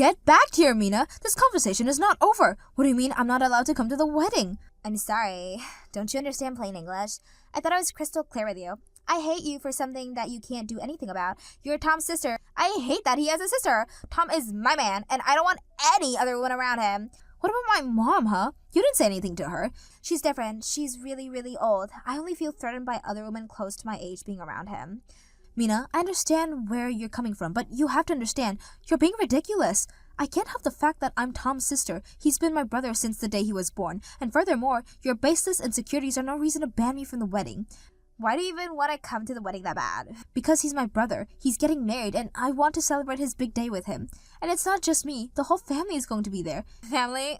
Get back here, Mina. This conversation is not over. What do you mean I'm not allowed to come to the wedding? I'm sorry. Don't you understand plain English? I thought I was crystal clear with you. I hate you for something that you can't do anything about. You're Tom's sister. I hate that he has a sister. Tom is my man, and I don't want any other woman around him. What about my mom, huh? You didn't say anything to her. She's different. She's really, really old. I only feel threatened by other women close to my age being around him. Mina, I understand where you're coming from, but you have to understand, you're being ridiculous. I can't help the fact that I'm Tom's sister. He's been my brother since the day he was born. And furthermore, your baseless insecurities are no reason to ban me from the wedding. Why do you even want to come to the wedding that bad? Because he's my brother. He's getting married, and I want to celebrate his big day with him. And it's not just me. The whole family is going to be there. Family?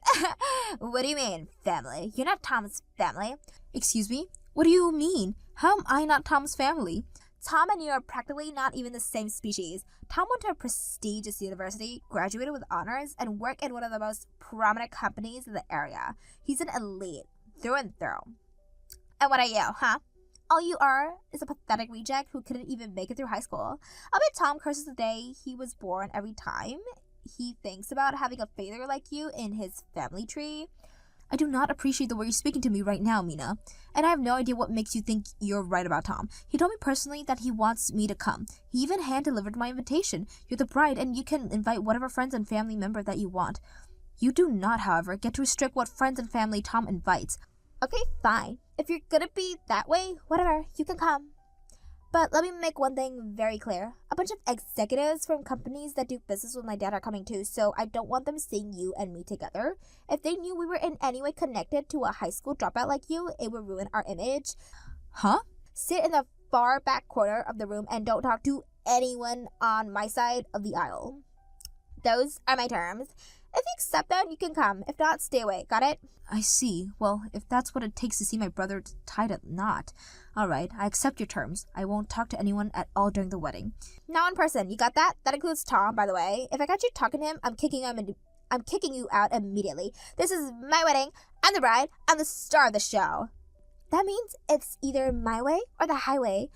What do you mean, family? You're not Tom's family. Excuse me? What do you mean? How am I not Tom's family? Tom and you are practically not even the same species. Tom went to a prestigious university, graduated with honors, and worked in one of the most prominent companies in the area. He's an elite, through and through. And what are you, huh? All you are is a pathetic reject who couldn't even make it through high school. I bet Tom curses the day he was born every time he thinks about having a failure like you in his family tree. I do not appreciate the way you're speaking to me right now, Mina. And I have no idea what makes you think you're right about Tom. He told me personally that he wants me to come. He even hand-delivered my invitation. You're the bride, and you can invite whatever friends and family member that you want. You do not, however, get to restrict what friends and family Tom invites. Okay, fine. If you're gonna be that way, whatever, you can come. But let me make one thing very clear. A bunch of executives from companies that do business with my dad are coming too, so I don't want them seeing you and me together. If they knew we were in any way connected to a high school dropout like you, it would ruin our image. Huh? Sit in the far back corner of the room and don't talk to anyone on my side of the aisle. Those are my terms. If you accept them, you can come. If not, stay away. Got it? I see. Well, if that's what it takes to see my brother tied at knot. All right, I accept your terms. I won't talk to anyone at all during the wedding. Now in person. You got that? That includes Tom, by the way. If I catch you talking to him, I'm kicking you out immediately. This is my wedding. I'm the bride. I'm the star of the show. That means it's either my way or the highway.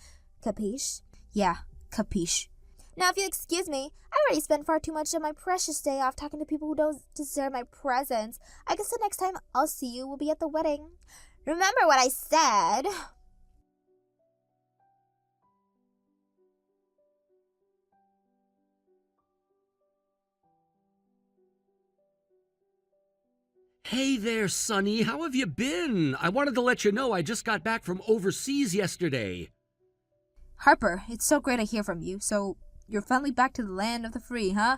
Capiche? Yeah, capiche. Now, if you'll excuse me, I already spent far too much of my precious day off talking to people who don't deserve my presence. I guess the next time I'll see you will be at the wedding. Remember what I said. Hey there, Sonny. How have you been? I wanted to let you know I just got back from overseas yesterday. Harper, it's so great to hear from you. So, you're finally back to the land of the free, huh?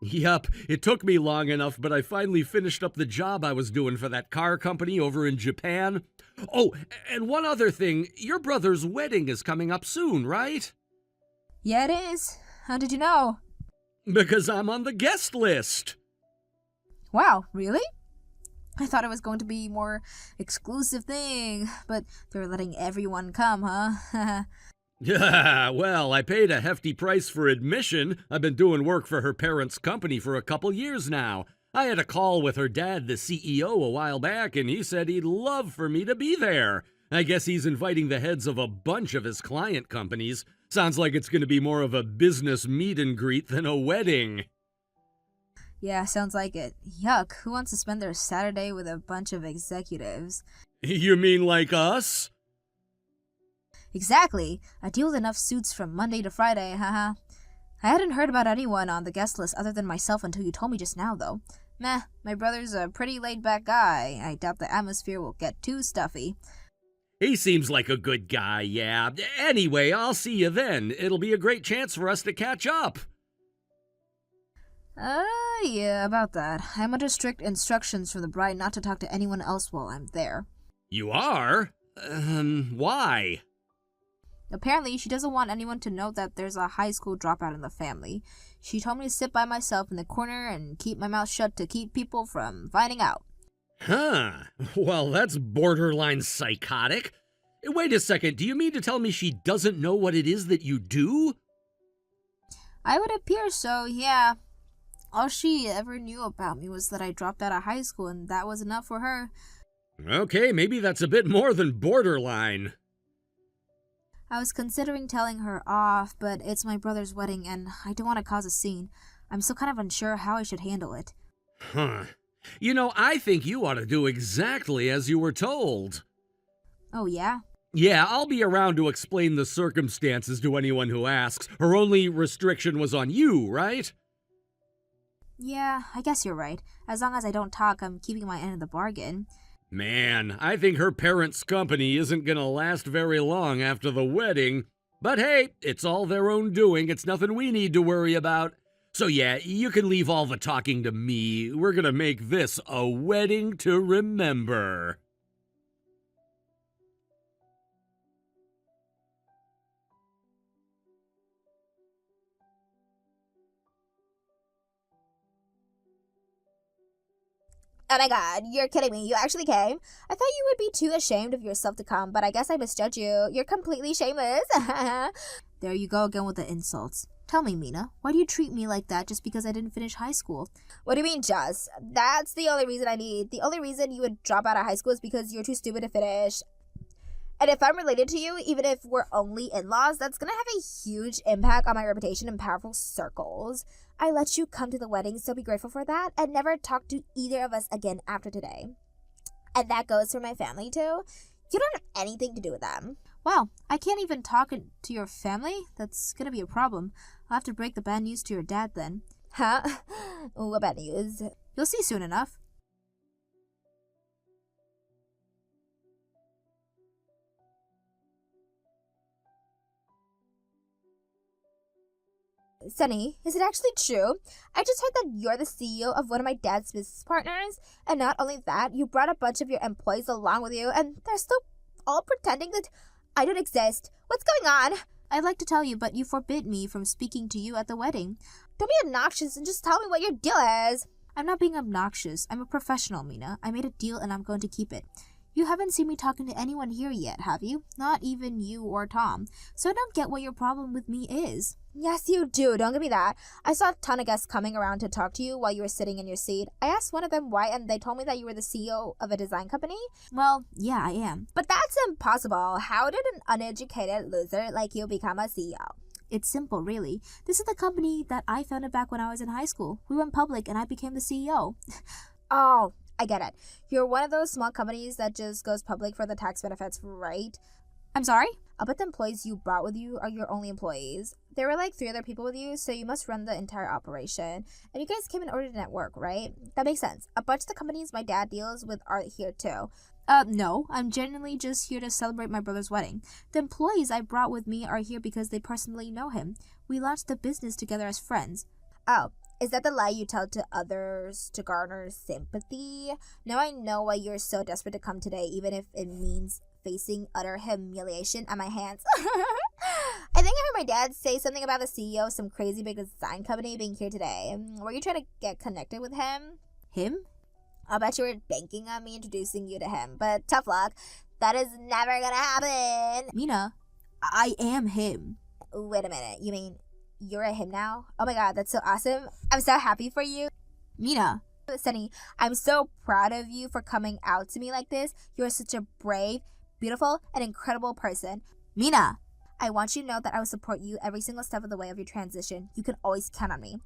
Yup, it took me long enough, but I finally finished up the job I was doing for that car company over in Japan. Oh, and one other thing, your brother's wedding is coming up soon, right? Yeah, it is. How did you know? Because I'm on the guest list. Wow, really? I thought it was going to be a more exclusive thing, but they're letting everyone come, huh? Yeah, well, I paid a hefty price for admission. I've been doing work for her parents' company for a couple years now. I had a call with her dad, the CEO, a while back, and he said he'd love for me to be there. I guess he's inviting the heads of a bunch of his client companies. Sounds like it's going to be more of a business meet and greet than a wedding. Yeah, sounds like it. Yuck, who wants to spend their Saturday with a bunch of executives? You mean like us? Exactly. I deal with enough suits from Monday to Friday, haha. I hadn't heard about anyone on the guest list other than myself until you told me just now, though. Meh, my brother's a pretty laid-back guy. I doubt the atmosphere will get too stuffy. He seems like a good guy, yeah. Anyway, I'll see you then. It'll be a great chance for us to catch up. Yeah, about that. I'm under strict instructions from the bride not to talk to anyone else while I'm there. You are? Why? Apparently, she doesn't want anyone to know that there's a high school dropout in the family. She told me to sit by myself in the corner and keep my mouth shut to keep people from finding out. Huh. Well, that's borderline psychotic. Wait a second, do you mean to tell me she doesn't know what it is that you do? I would appear so, yeah. All she ever knew about me was that I dropped out of high school, and that was enough for her. Okay, maybe that's a bit more than borderline. I was considering telling her off, but it's my brother's wedding, and I don't want to cause a scene. I'm still kind of unsure how I should handle it. Huh. You know, I think you ought to do exactly as you were told. Oh, yeah? Yeah, I'll be around to explain the circumstances to anyone who asks. Her only restriction was on you, right? Yeah, I guess you're right. As long as I don't talk, I'm keeping my end of the bargain. Man, I think her parents' company isn't gonna last very long after the wedding. But hey, it's all their own doing. It's nothing we need to worry about. So yeah, you can leave all the talking to me. We're gonna make this a wedding to remember. Oh my god, you're kidding me. You actually came? I thought you would be too ashamed of yourself to come, but I guess I misjudged you. You're completely shameless. There you go again with the insults. Tell me, Mina, why do you treat me like that just because I didn't finish high school? What do you mean, just? That's the only reason I need. The only reason you would drop out of high school is because you're too stupid to finish. And if I'm related to you, even if we're only in-laws, that's gonna have a huge impact on my reputation in powerful circles. I let you come to the wedding, so be grateful for that, and never talk to either of us again after today. And that goes for my family, too. You don't have anything to do with them. Wow, I can't even talk to your family? That's gonna be a problem. I'll have to break the bad news to your dad then. Huh? What bad news? You'll see soon enough. Sunny, is it actually true? I just heard that you're the CEO of one of my dad's business partners, and not only that, you brought a bunch of your employees along with you, and they're still all pretending that I don't exist. What's going on? I'd like to tell you, but you forbid me from speaking to you at the wedding. Don't be obnoxious and just tell me what your deal is. I'm not being obnoxious. I'm a professional, Mina. I made a deal and I'm going to keep it. You haven't seen me talking to anyone here yet, have you? Not even you or Tom. So I don't get what your problem with me is. Yes, you do. Don't give me that. I saw a ton of guests coming around to talk to you while you were sitting in your seat. I asked one of them why, and they told me that you were the CEO of a design company. Well, yeah, I am. But that's impossible. How did an uneducated loser like you become a CEO? It's simple, really. This is the company that I founded back when I was in high school. We went public and I became the CEO. Oh, I get it. You're one of those small companies that just goes public for the tax benefits, right? I'm sorry? I'll bet the employees you brought with you are your only employees. There were like 3 other people with you, so you must run the entire operation. And you guys came in order to network, right? That makes sense. A bunch of the companies my dad deals with are here too. No. I'm genuinely just here to celebrate my brother's wedding. The employees I brought with me are here because they personally know him. We launched the business together as friends. Oh, is that the lie you tell to others to garner sympathy? Now I know why you're so desperate to come today, even if it means facing utter humiliation at my hands. I think I heard my dad say something about the CEO of some crazy big design company being here today. Were you trying to get connected with him? Him? I'll bet you were banking on me introducing you to him, but tough luck. That is never gonna happen. Mina, I am him. Wait a minute, you mean you're a him now? Oh my god, that's so awesome. I'm so happy for you. Mina. Sunny, I'm so proud of you for coming out to me like this. You're such a brave, beautiful, and incredible person. Mina. I want you to know that I will support you every single step of the way of your transition. You can always count on me.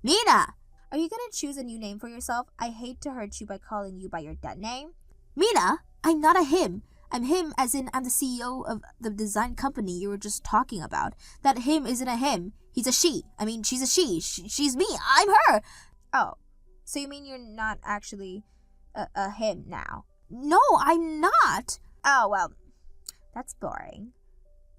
Mina. Are you gonna choose a new name for yourself? I hate to hurt you by calling you by your dead name. Mina, I'm not a him. I'm him as in I'm the CEO of the design company you were just talking about. That him isn't a him. He's a she. I mean, she's a she. She's me. I'm her. Oh, so you mean you're not actually a him now? No, I'm not. Oh, well, that's boring.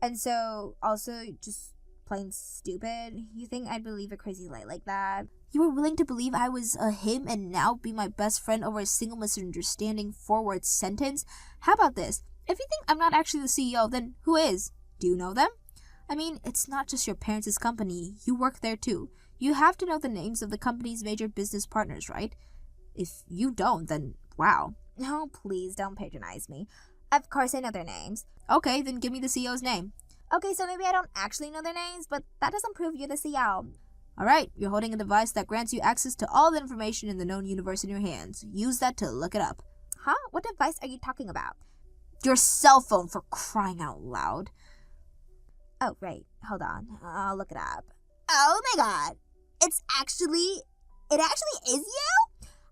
And so, also, just plain stupid? You think I'd believe a crazy lie like that? You were willing to believe I was a him and now be my best friend over a single misunderstanding forward sentence? How about this? If you think I'm not actually the CEO, then who is? Do you know them? I mean, it's not just your parents' company. You work there too. You have to know the names of the company's major business partners, right? If you don't, then wow. No, please don't patronize me. Of course I know their names. Okay, then give me the CEO's name. Okay, so maybe I don't actually know their names, but that doesn't prove you're the CEO. Alright, you're holding a device that grants you access to all the information in the known universe in your hands. Use that to look it up. Huh? What device are you talking about? Your cell phone, for crying out loud. Oh, right. Hold on. I'll look it up. Oh my god! It actually is you?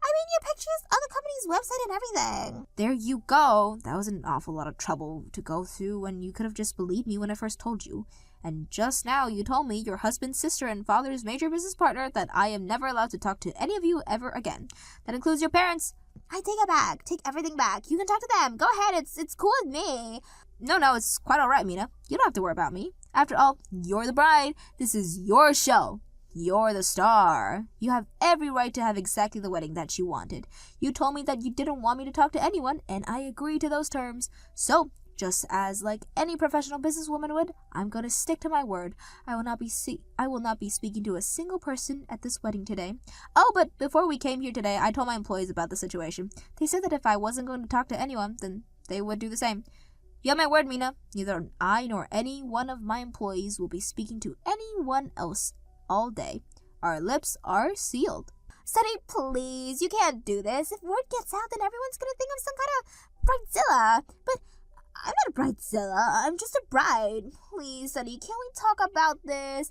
I mean, your picture's on the company's website and everything. There you go. That was an awful lot of trouble to go through when you could have just believed me when I first told you. And just now you told me, your husband's sister and father's major business partner, that I am never allowed to talk to any of you ever again. That includes your parents. I take it back. Take everything back. You can talk to them. Go ahead. It's cool with me. No, it's quite alright, Mina. You don't have to worry about me. After all, you're the bride. This is your show. You're the star. You have every right to have exactly the wedding that you wanted. You told me that you didn't want me to talk to anyone, and I agreed to those terms. So, just as like any professional businesswoman would, I'm gonna stick to my word. I will not be speaking to a single person at this wedding today. Oh, but before we came here today, I told my employees about the situation. They said that if I wasn't going to talk to anyone, then they would do the same. You have my word, Mina. Neither I nor any one of my employees will be speaking to anyone else all day. Our lips are sealed. Sunny, please, you can't do this. If word gets out, then everyone's gonna think I'm some kind of bridezilla. But I'm not a bridezilla. I'm just a bride. Please, Sunny, can we talk about this?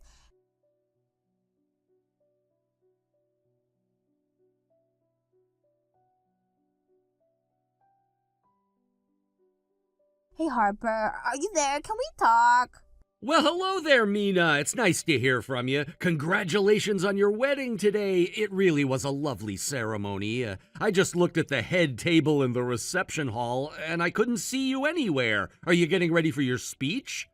Hey, Harper, are you there? Can we talk? Well, hello there, Mina. It's nice to hear from you. Congratulations on your wedding today. It really was a lovely ceremony. I just looked at the head table in the reception hall, and I couldn't see you anywhere. Are you getting ready for your speech?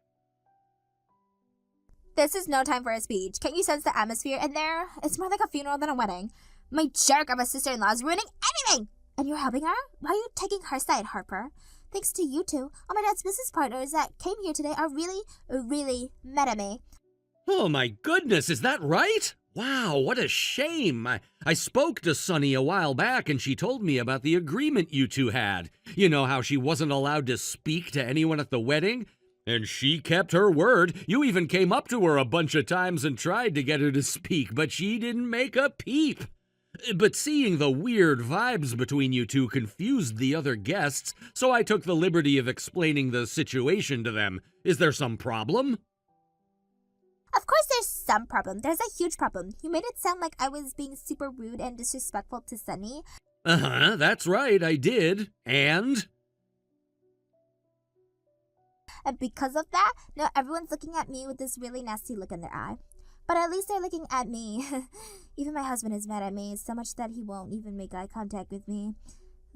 This is no time for a speech. Can't you sense the atmosphere in there? It's more like a funeral than a wedding. My jerk of a sister-in-law is ruining everything! And you're helping her? Why are you taking her side, Harper? Thanks to you two, all my dad's business partners that came here today are really mad at me. Oh my goodness, is that right? Wow, what a shame. I spoke to Sunny a while back and she told me about the agreement you two had. You know how she wasn't allowed to speak to anyone at the wedding? And she kept her word. You even came up to her a bunch of times and tried to get her to speak, but she didn't make a peep. But seeing the weird vibes between you two confused the other guests, so I took the liberty of explaining the situation to them. Is there some problem? Of course there's some problem. There's a huge problem. You made it sound like I was being super rude and disrespectful to Sunny. Uh-huh, that's right, I did. And because of that, now everyone's looking at me with this really nasty look in their eye. But at least they're looking at me. Even my husband is mad at me so much that he won't even make eye contact with me.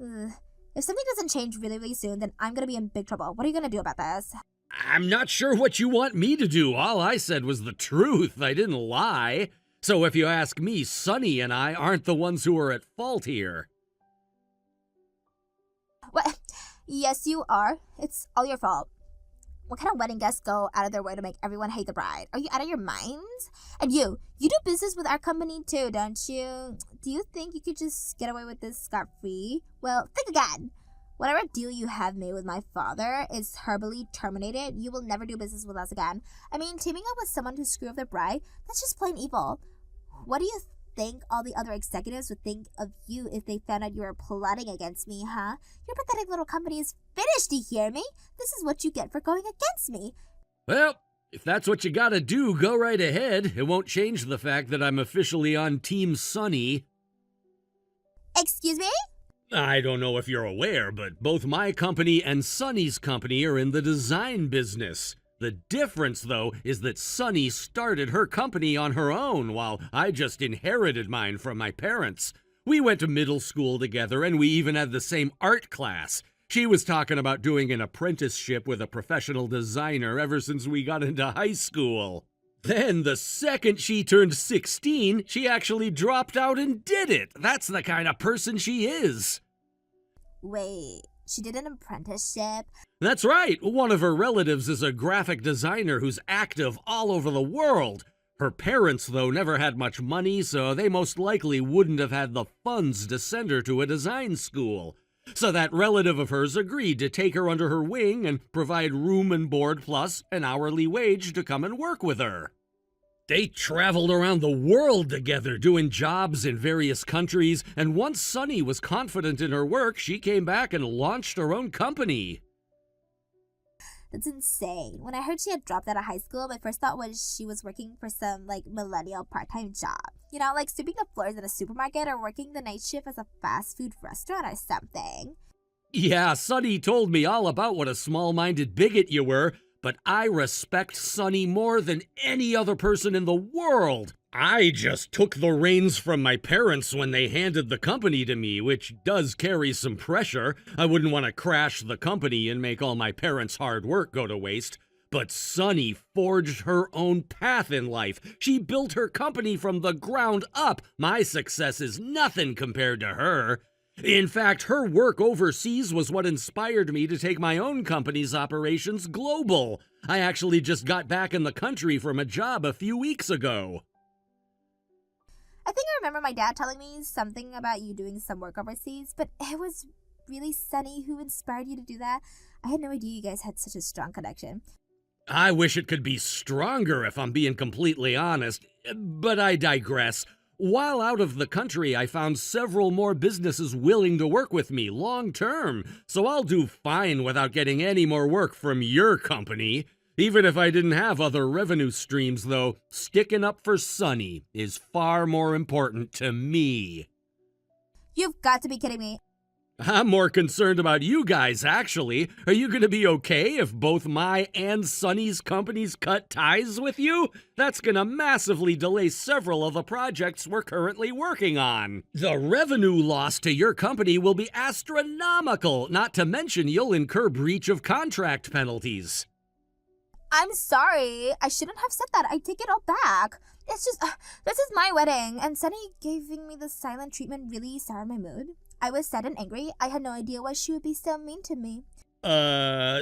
Ugh. If something doesn't change really soon, then I'm gonna be in big trouble. What are you gonna do about this? I'm not sure what you want me to do. All I said was the truth. I didn't lie. So if you ask me, Sunny and I aren't the ones who are at fault here. What? Yes, you are. It's all your fault. What kind of wedding guests go out of their way to make everyone hate the bride? Are you out of your minds? And you do business with our company too, don't you? Do you think you could just get away with this scot-free? Well, think again. Whatever deal you have made with my father is herbally terminated. You will never do business with us again. I mean, teaming up with someone to screw up their bride, that's just plain evil. What do you think all the other executives would think of you if they found out you were plotting against me, huh? Your pathetic little company is finished, do you hear me? This is what you get for going against me. Well, if that's what you gotta do, go right ahead. It won't change the fact that I'm officially on Team Sunny. Excuse me? I don't know if you're aware, but both my company and Sunny's company are in the design business. The difference, though, is that Sunny started her company on her own, while I just inherited mine from my parents. We went to middle school together, and we even had the same art class. She was talking about doing an apprenticeship with a professional designer ever since we got into high school. Then, the second she turned 16, she actually dropped out and did it. That's the kind of person she is. Wait, she did an apprenticeship? That's right. One of her relatives is a graphic designer who's active all over the world. Her parents, though, never had much money, so they most likely wouldn't have had the funds to send her to a design school. So that relative of hers agreed to take her under her wing and provide room and board plus an hourly wage to come and work with her. They traveled around the world together doing jobs in various countries, and once Sunny was confident in her work, she came back and launched her own company. That's insane. When I heard she had dropped out of high school, my first thought was she was working for some, millennial part-time job. You know, like sweeping the floors at a supermarket or working the night shift as a fast food restaurant or something. Yeah, Sonny told me all about what a small-minded bigot you were, but I respect Sonny more than any other person in the world. I just took the reins from my parents when they handed the company to me, which does carry some pressure. I wouldn't want to crash the company and make all my parents' hard work go to waste. But Sonny forged her own path in life. She built her company from the ground up. My success is nothing compared to her. In fact, her work overseas was what inspired me to take my own company's operations global. I actually just got back in the country from a job a few weeks ago. I think I remember my dad telling me something about you doing some work overseas, but it was really Sunny who inspired you to do that. I had no idea you guys had such a strong connection. I wish it could be stronger if I'm being completely honest, but I digress. While out of the country, I found several more businesses willing to work with me long term, so I'll do fine without getting any more work from your company. Even if I didn't have other revenue streams, though, sticking up for Sonny is far more important to me. You've got to be kidding me. I'm more concerned about you guys, actually. Are you going to be okay if both my and Sonny's companies cut ties with you? That's going to massively delay several of the projects we're currently working on. The revenue loss to your company will be astronomical, not to mention you'll incur breach of contract penalties. I'm sorry. I shouldn't have said that. I take it all back. It's just, this is my wedding, and Sunny giving me the silent treatment really soured my mood. I was sad and angry. I had no idea why she would be so mean to me.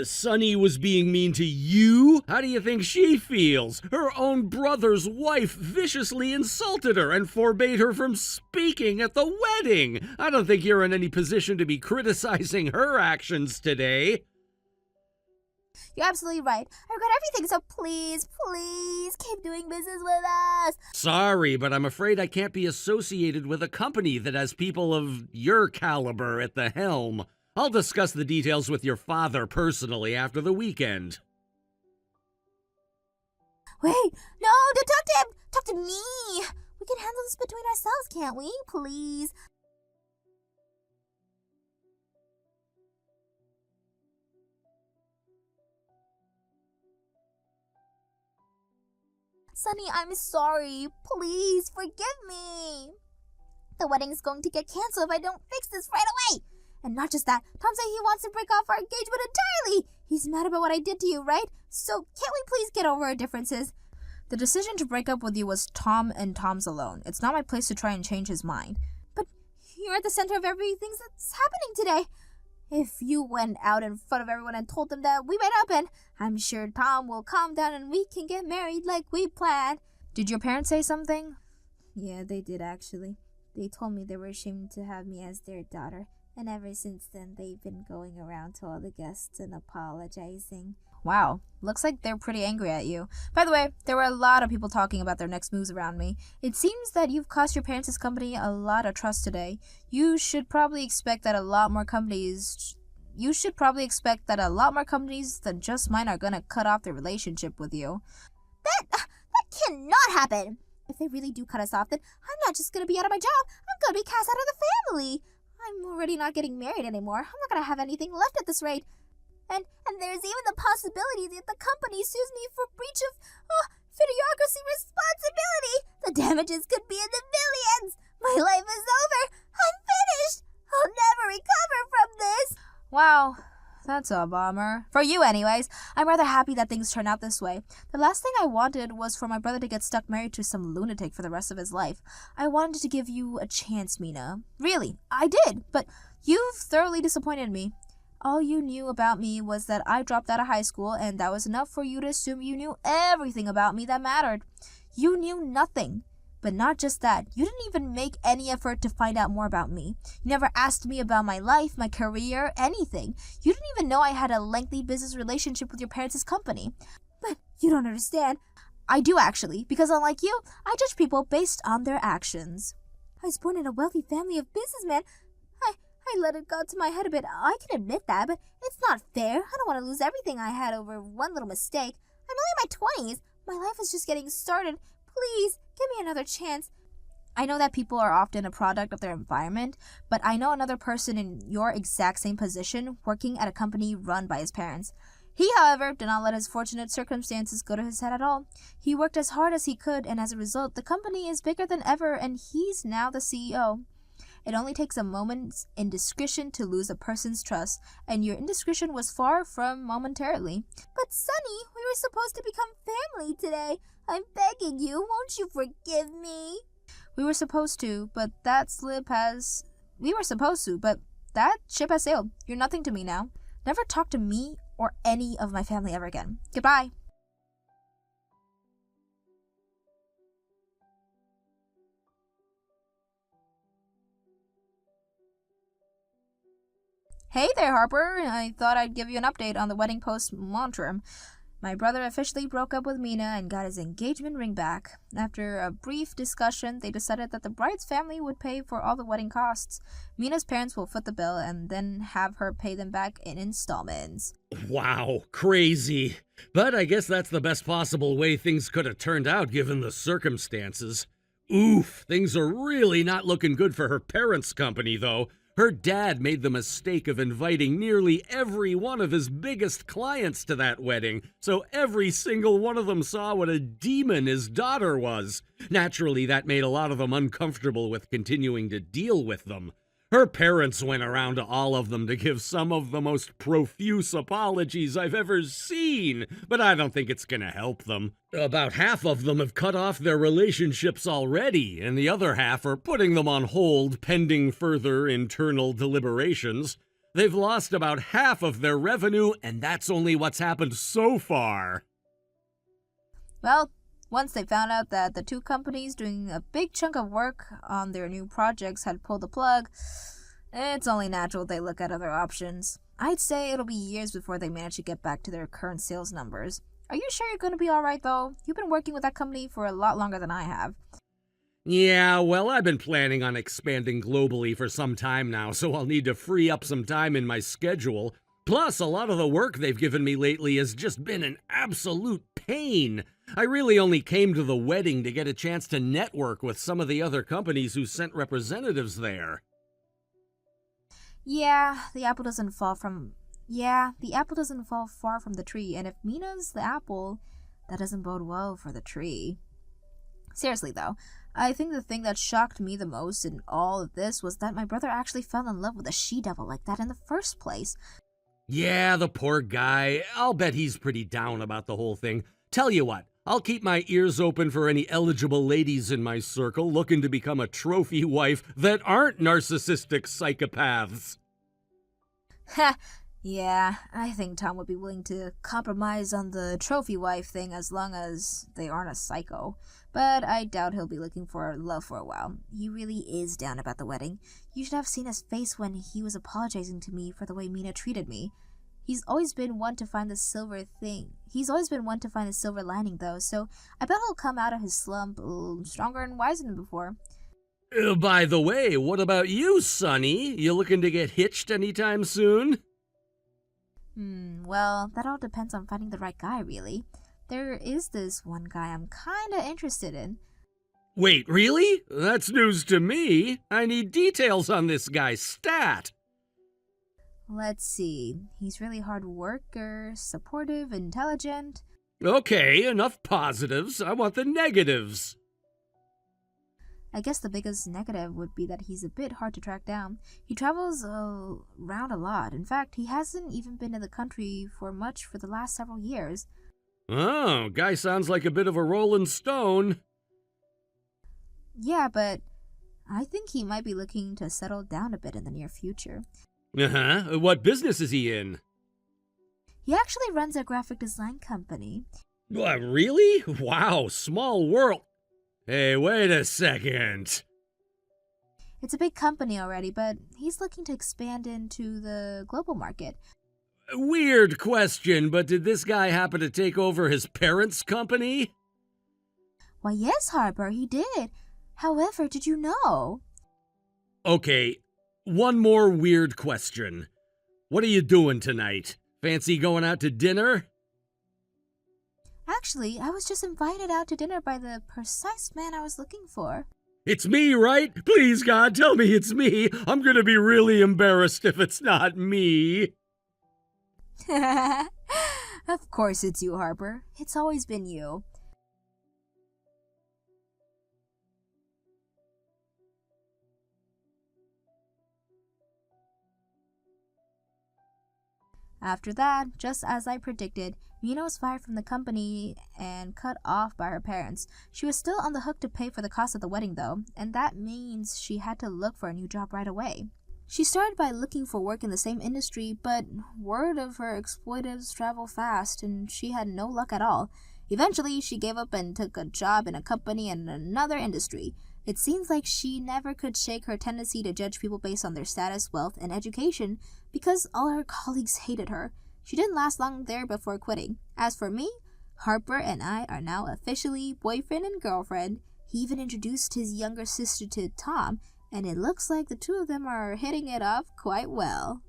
Sonny was being mean to you? How do you think she feels? Her own brother's wife viciously insulted her and forbade her from speaking at the wedding. I don't think you're in any position to be criticizing her actions today. You're absolutely right. I regret everything, so please keep doing business with us. Sorry, but I'm afraid I can't be associated with a company that has people of your caliber at the helm. I'll discuss the details with your father personally after the weekend. Wait, no, don't talk to him. Talk to me. We can handle this between ourselves, can't we? Please. Sunny, I'm sorry. Please forgive me. The wedding's going to get canceled if I don't fix this right away. And not just that, Tom said he wants to break off our engagement entirely. He's mad about what I did to you, right? So can't we please get over our differences? The decision to break up with you was Tom and Tom's alone. It's not my place to try and change his mind. But you're at the center of everything that's happening today. If you went out in front of everyone and told them that we made up, and I'm sure Tom will calm down and we can get married like we planned. Did your parents say something? Yeah, they did actually. They told me they were ashamed to have me as their daughter. And ever since then, they've been going around to all the guests and apologizing. Wow, looks like they're pretty angry at you. By the way, there were a lot of people talking about their next moves around me. It seems that you've cost your parents' company a lot of trust today. You should probably expect that a lot more companies than just mine are gonna cut off their relationship with you. That cannot happen. If they really do cut us off, then I'm not just gonna be out of my job. I'm gonna be cast out of the family. I'm already not getting married anymore. I'm not gonna have anything left at this rate. And there's even the possibility that the company sues me for breach of fiduciary responsibility. The damages could be in the millions. My life is over. I'm finished. I'll never recover from this. Wow, that's a bummer. For you anyways. I'm rather happy that things turned out this way. The last thing I wanted was for my brother to get stuck married to some lunatic for the rest of his life. I wanted to give you a chance, Mina. Really, I did, but you've thoroughly disappointed me. All you knew about me was that I dropped out of high school, and that was enough for you to assume you knew everything about me that mattered. You knew nothing. But not just that, you didn't even make any effort to find out more about me. You never asked me about my life, my career, anything. You didn't even know I had a lengthy business relationship with your parents' company. But you don't understand. I do actually, because unlike you, I judge people based on their actions. I was born in a wealthy family of businessmen. I let it go to my head a bit. I can admit that, but it's not fair. I don't want to lose everything I had over one little mistake. I'm only in my 20s. My life is just getting started. Please, give me another chance. I know that people are often a product of their environment, but I know another person in your exact same position working at a company run by his parents. He, however, did not let his fortunate circumstances go to his head at all. He worked as hard as he could, and as a result, the company is bigger than ever, and he's now the CEO. It only takes a moment's indiscretion to lose a person's trust, and your indiscretion was far from momentarily. But Sonny, we were supposed to become family today. I'm begging you, won't you forgive me? We were supposed to, but that ship has sailed. You're nothing to me now. Never talk to me or any of my family ever again. Goodbye. Hey there, Harper. I thought I'd give you an update on the wedding post-mortem. My brother officially broke up with Mina and got his engagement ring back. After a brief discussion, they decided that the bride's family would pay for all the wedding costs. Mina's parents will foot the bill and then have her pay them back in installments. Wow, crazy. But I guess that's the best possible way things could have turned out given the circumstances. Oof, things are really not looking good for her parents' company, though. Her dad made the mistake of inviting nearly every one of his biggest clients to that wedding, so every single one of them saw what a demon his daughter was. Naturally, that made a lot of them uncomfortable with continuing to deal with them. Her parents went around to all of them to give some of the most profuse apologies I've ever seen, but I don't think it's gonna help them. About half of them have cut off their relationships already, and the other half are putting them on hold pending further internal deliberations. They've lost about half of their revenue, and that's only what's happened so far. Well, once they found out that the two companies doing a big chunk of work on their new projects had pulled the plug, it's only natural they look at other options. I'd say it'll be years before they manage to get back to their current sales numbers. Are you sure you're going to be alright though? You've been working with that company for a lot longer than I have. Yeah, well, I've been planning on expanding globally for some time now, so I'll need to free up some time in my schedule. Plus, a lot of the work they've given me lately has just been an absolute pain. I really only came to the wedding to get a chance to network with some of the other companies who sent representatives there. The apple doesn't fall far from the tree, and if Mina's the apple, that doesn't bode well for the tree. Seriously though, I think the thing that shocked me the most in all of this was that my brother actually fell in love with a she-devil like that in the first place. Yeah, the poor guy. I'll bet he's pretty down about the whole thing. Tell you what, I'll keep my ears open for any eligible ladies in my circle looking to become a trophy wife that aren't narcissistic psychopaths. Ha! Yeah, I think Tom would be willing to compromise on the trophy wife thing as long as they aren't a psycho. But I doubt he'll be looking for love for a while. He really is down about the wedding. You should have seen his face when he was apologizing to me for the way Mina treated me. He's always been one to find the silver lining, though, so I bet he'll come out of his slump stronger and wiser than before. By the way, what about you, Sonny? You looking to get hitched anytime soon? Well, that all depends on finding the right guy, really. There is this one guy I'm kinda interested in. Wait, really? That's news to me. I need details on this guy, stat. Let's see. He's really hard worker, supportive, intelligent. Okay, enough positives. I want the negatives. I guess the biggest negative would be that he's a bit hard to track down. He travels around a lot. In fact, he hasn't even been in the country for the last several years. Oh, guy sounds like a bit of a rolling stone. Yeah, but I think he might be looking to settle down a bit in the near future. Uh-huh. What business is he in? He actually runs a graphic design company. What, really? Wow, small world. Hey, wait a second. It's a big company already, but he's looking to expand into the global market. Weird question, but did this guy happen to take over his parents' company? Why, yes, Harper, he did. However, did you know? Okay, One more weird question. What are you doing tonight? Fancy going out to dinner? Actually, I was just invited out to dinner by the precise man I was looking for. It's me, right? Please, God, tell me it's me. I'm gonna be really embarrassed if it's not me. Of course it's you, Harper. It's always been you. After that, just as I predicted, Mina was fired from the company and cut off by her parents. She was still on the hook to pay for the cost of the wedding, though, and that means she had to look for a new job right away. She started by looking for work in the same industry, but word of her exploitives traveled fast, and she had no luck at all. Eventually, she gave up and took a job in a company in another industry. It seems like she never could shake her tendency to judge people based on their status, wealth, and education, because all her colleagues hated her. She didn't last long there before quitting. As for me, Harper and I are now officially boyfriend and girlfriend. He even introduced his younger sister to Tom, and it looks like the two of them are hitting it off quite well.